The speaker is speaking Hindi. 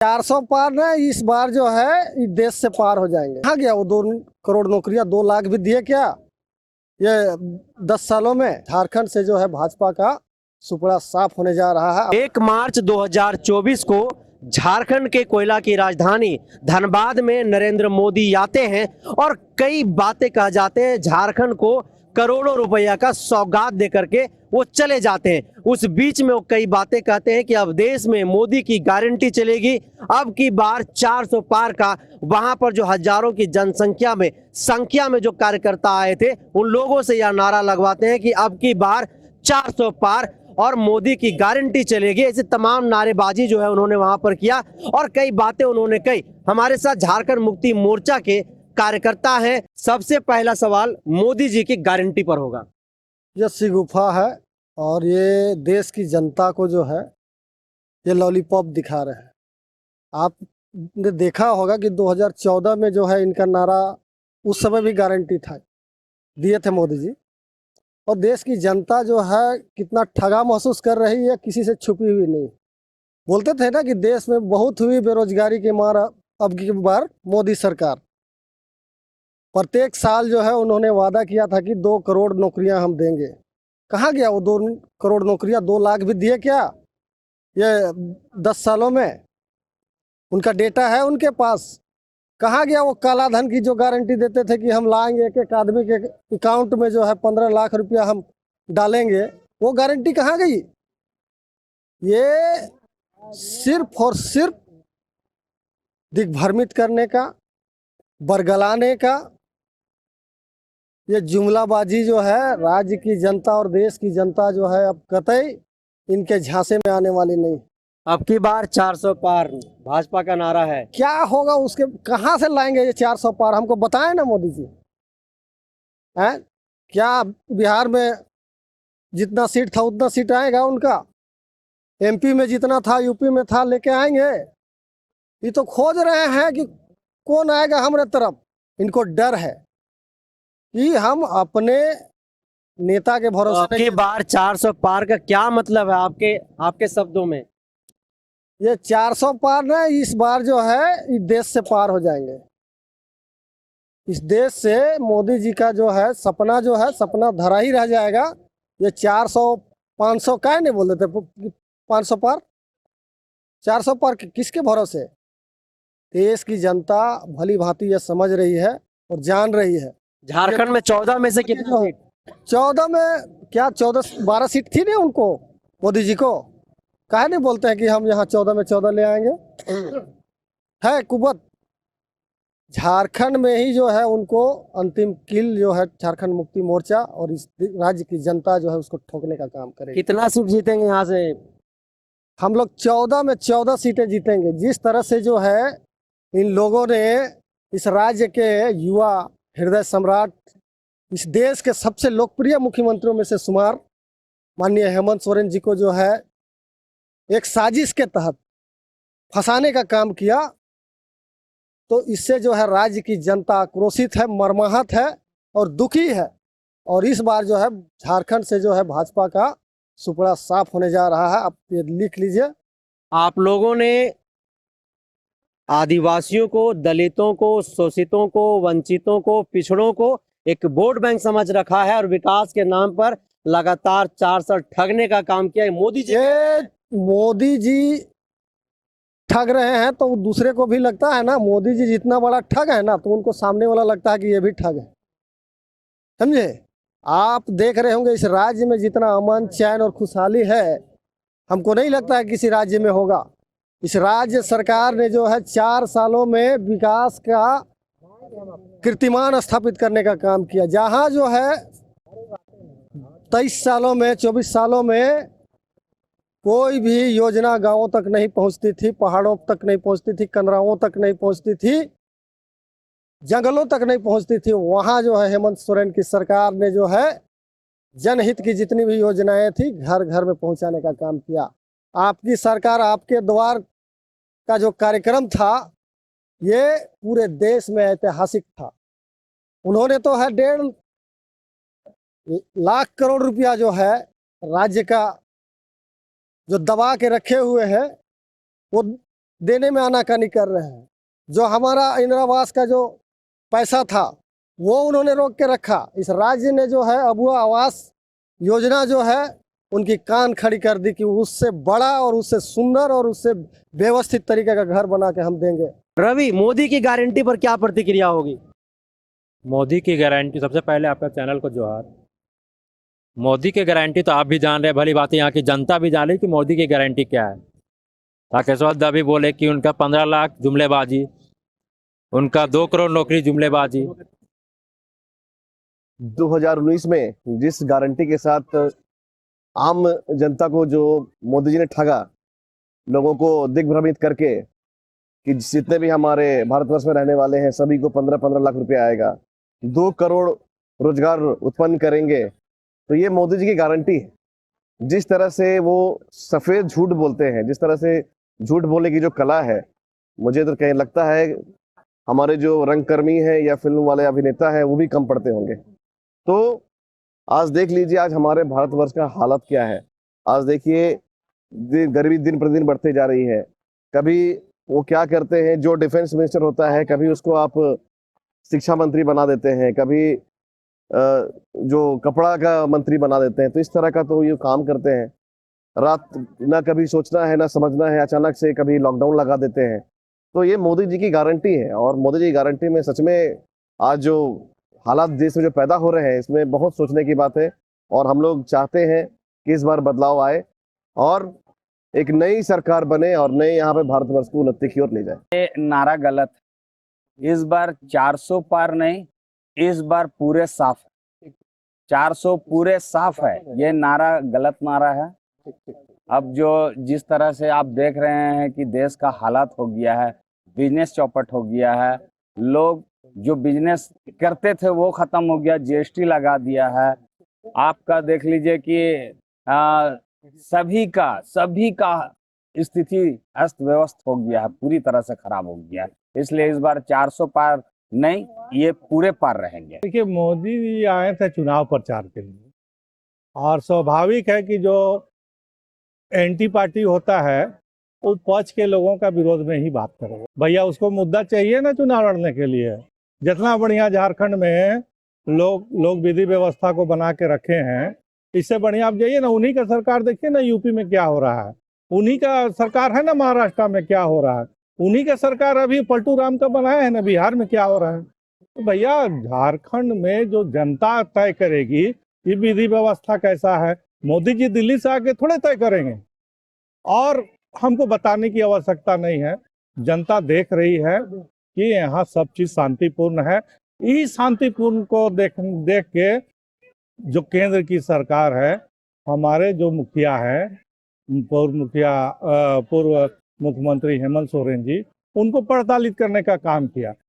400 पार ना इस बार जो है इस देश से पार हो जाएंगे। कहाँ गया वो 2 करोड़ नौकरियां, 2 लाख भी दिए क्या ये 10 सालों में? झारखंड से जो है भाजपा का सुपड़ा साफ होने जा रहा है। 1 मार्च 2024 को झारखंड के कोयला की राजधानी धनबाद में नरेंद्र मोदी आते हैं और कई बातें कह जाते हैं। झारखंड को करोड़ों रुपया का सौगात देकर के वो चले जाते हैं। उस बीच में वो कई बातें कहते हैं कि अब देश में मोदी की गारंटी चलेगी, अब की बार 400 पार का। वहां पर जो हजारों की संख्या में जो कार्यकर्ता आए थे उन लोगों से यह नारा लगवाते हैं कि अब की बार 400 पार और मोदी की गारंटी चलेगी। ऐसे तमाम नारेबाजी जो है उन्होंने वहां पर किया और कई बातें उन्होंने कही। हमारे साथ झारखंड मुक्ति मोर्चा के कार्यकर्ता हैं। सबसे पहला सवाल मोदी जी की गारंटी पर होगा। ये शिगुफा है और ये देश की जनता को जो है ये लॉलीपॉप दिखा रहे हैं। आपने देखा होगा कि 2014 में जो है इनका नारा उस समय भी गारंटी था, दिए थे मोदी जी। और देश की जनता जो है कितना ठगा महसूस कर रही है, किसी से छुपी हुई नहीं। बोलते थे ना कि देश में बहुत हुई बेरोजगारी की मार, अब की बार मोदी सरकार। प्रत्येक साल जो है उन्होंने वादा किया था कि 2 करोड़ नौकरियां हम देंगे। कहाँ गया वो 2 करोड़ नौकरियां? 2 लाख भी दिए क्या ये 10 सालों में? उनका डेटा है उनके पास। कहाँ गया वो काला धन की जो गारंटी देते थे कि हम लाएंगे, एक एक आदमी के अकाउंट में जो है 15 लाख रुपया हम डालेंगे? वो गारंटी कहाँ गई? ये सिर्फ और सिर्फ दिग्भ्रमित करने का, बरगलाने का ये जुमलाबाजी जो है राज्य की जनता और देश की जनता जो है अब कतई इनके झांसे में आने वाली नहीं। अब की बार 400 पार भाजपा का नारा है। क्या होगा उसके, कहाँ से लाएंगे ये 400 पार? हमको बताएं ना मोदी जी। हैं क्या बिहार में जितना सीट था उतना सीट आएगा उनका? एमपी में जितना था यूपी में था लेके आएंगे? ये तो खोज रहे हैं कि कौन आएगा हमारे तरफ। इनको डर है कि हम अपने नेता के अब भरोसे की बार 400 पार का क्या मतलब है आपके शब्दों में? ये 400 पार ना इस बार जो है इस देश से पार हो जाएंगे। इस देश से मोदी जी का जो है सपना धरा ही रह जाएगा। ये 400 500 का नहीं बोल रहे थे, 500 पार 400 पार किसके भरोसे? देश की जनता भली भांति ये समझ रही है और जान रही है। झारखंड में 14 में से कितना सीट? 14 में क्या 14-12 सीट थी ना उनको, मोदी जी को? काहे नहीं बोलते हैं कि हम यहाँ 14 में 14 ले आएंगे? है कुवत झारखंड में ही जो है उनको अंतिम किल जो है झारखंड मुक्ति मोर्चा और इस राज्य की जनता जो है उसको ठोकने का काम करेगी। कितना सीट जीतेंगे यहाँ से? हम लोग 14 में 14 सीटें जीतेंगे। जिस तरह से जो है इन लोगों ने इस राज्य के युवा हृदय सम्राट, इस देश के सबसे लोकप्रिय मुख्यमंत्रियों में से शुमार माननीय हेमंत सोरेन जी को जो है एक साजिश के तहत फंसाने का काम किया, तो इससे जो है राज्य की जनता आक्रोशित है, मर्माहत है और दुखी है। और इस बार जो है झारखंड से जो है भाजपा का सुपड़ा साफ होने जा रहा है। आप ये लिख लीजिए। आप लोगों ने आदिवासियों को, दलितों को, शोषितों को, वंचितों को, पिछड़ों को एक वोट बैंक समझ रखा है और विकास के नाम पर लगातार 400 ठगने का काम किया है मोदी जी। ये मोदी जी ठग रहे हैं तो दूसरे को भी लगता है ना। मोदी जी जितना बड़ा ठग है ना तो उनको सामने वाला लगता है कि ये भी ठग है। समझे? आप देख रहे होंगे इस राज्य में जितना अमन चैन और खुशहाली है, हमको नहीं लगता है किसी राज्य में होगा। इस राज्य सरकार ने जो है 4 सालों में विकास का कीर्तिमान स्थापित करने का काम किया। जहां जो है 23 सालों में 24 सालों में कोई भी योजना गांवों तक नहीं पहुंचती थी, पहाड़ों तक नहीं पहुंचती थी, कंदराओं तक नहीं पहुंचती थी, जंगलों तक नहीं पहुंचती थी, वहां जो है हेमंत सोरेन की सरकार ने जो है जनहित की जितनी भी योजनाएं थी घर घर में पहुंचाने का काम किया। आपकी सरकार आपके द्वार का जो कार्यक्रम था ये पूरे देश में ऐतिहासिक था। उन्होंने तो है 1.5 लाख करोड़ रुपया जो है राज्य का जो दबा के रखे हुए हैं वो देने में आनाकानी कर रहे हैं। जो हमारा इंदिरा आवास का जो पैसा था वो उन्होंने रोक के रखा। इस राज्य ने जो है अब वो आवास योजना जो है उनकी कान खड़ी कर दी कि उससे बड़ा और उससे सुंदर और उससे व्यवस्थित तरीके का घर बना के हम देंगे। रवि, मोदी की गारंटी पर क्या प्रतिक्रिया होगी? मोदी की गारंटी, सबसे पहले आपका चैनल को जोहार। मोदी की गारंटी तो आप भी जान रहे हैं, भली बात है, यहाँ की जनता भी जान रही कि मोदी की गारंटी क्या है। राकेश्वर दबी बोले कि उनका 15 लाख जुमलेबाजी, उनका 2 करोड़ नौकरी जुमलेबाजी। 2019 में जिस गारंटी के साथ आम जनता को जो मोदी जी ने ठगा, लोगों को दिग्भ्रमित करके कि जितने भी हमारे भारतवर्ष में रहने वाले हैं सभी को 15-15 लाख रुपए आएगा, 2 करोड़ रोजगार उत्पन्न करेंगे, तो ये मोदी जी की गारंटी है। जिस तरह से वो सफेद झूठ बोलते हैं, जिस तरह से झूठ बोलने की जो कला है, मुझे तो कहीं लगता है हमारे जो रंगकर्मी है या फिल्म वाले अभिनेता है वो भी कम पड़ते होंगे। तो आज देख लीजिए आज हमारे भारतवर्ष का हालत क्या है। आज देखिए गरीबी दिन प्रतिदिन बढ़ते जा रही है। कभी वो क्या करते हैं, जो डिफेंस मिनिस्टर होता है कभी उसको आप शिक्षा मंत्री बना देते हैं, कभी जो कपड़ा का मंत्री बना देते हैं। तो इस तरह का तो ये काम करते हैं। रात ना कभी सोचना है ना समझना है, अचानक से कभी लॉकडाउन लगा देते हैं। तो ये मोदी जी की गारंटी है और मोदी जी की गारंटी में सच में आज जो हालात देश में जो पैदा हो रहे हैं इसमें बहुत सोचने की बात है। और हम लोग चाहते हैं कि इस बार बदलाव आए और एक नई सरकार बने और नए यहाँ पे भारतवर्ष को उन्नति की ओर ले जाए। नारा गलत है। इस बार 400 पार नहीं, इस बार पूरे साफ है। 400 पूरे साफ है, ये नारा गलत नारा है। अब जो जिस तरह से आप देख रहे हैं कि देश का हालात हो गया है, बिजनेस चौपट हो गया है, लोग जो बिजनेस करते थे वो खत्म हो गया, जीएसटी लगा दिया है। आपका देख लीजिए कि सभी का स्थिति अस्त व्यस्त हो गया है, पूरी तरह से खराब हो गया है। इसलिए इस बार 400 पार नहीं, ये पूरे पार रहेंगे। देखिए, मोदी जी आए थे चुनाव प्रचार के लिए और स्वाभाविक है कि जो एंटी पार्टी होता है वो पक्ष के लोगों का विरोध में ही बात करेगा। भैया उसको मुद्दा चाहिए ना चुनाव लड़ने के लिए। जितना बढ़िया झारखंड में लोग विधि व्यवस्था को बना के रखे हैं, इससे बढ़िया आप जाइए ना, उन्हीं का सरकार देखिए ना यूपी में क्या हो रहा है, उन्हीं का सरकार है ना महाराष्ट्र में क्या हो रहा है, उन्हीं का सरकार अभी पलटू राम का बनाया है ना बिहार में क्या हो रहा है। तो भैया झारखंड में जो जनता तय करेगी ये विधि व्यवस्था कैसा है, मोदी जी दिल्ली से आके थोड़े तय करेंगे और हमको बताने की आवश्यकता नहीं है। जनता देख रही है कि यहाँ सब चीज शांतिपूर्ण है। इस शांतिपूर्ण को देख के जो केंद्र की सरकार है, हमारे जो मुखिया है, पूर्व मुख्यमंत्री हेमंत सोरेन जी, उनको प्रताड़ित करने का काम किया।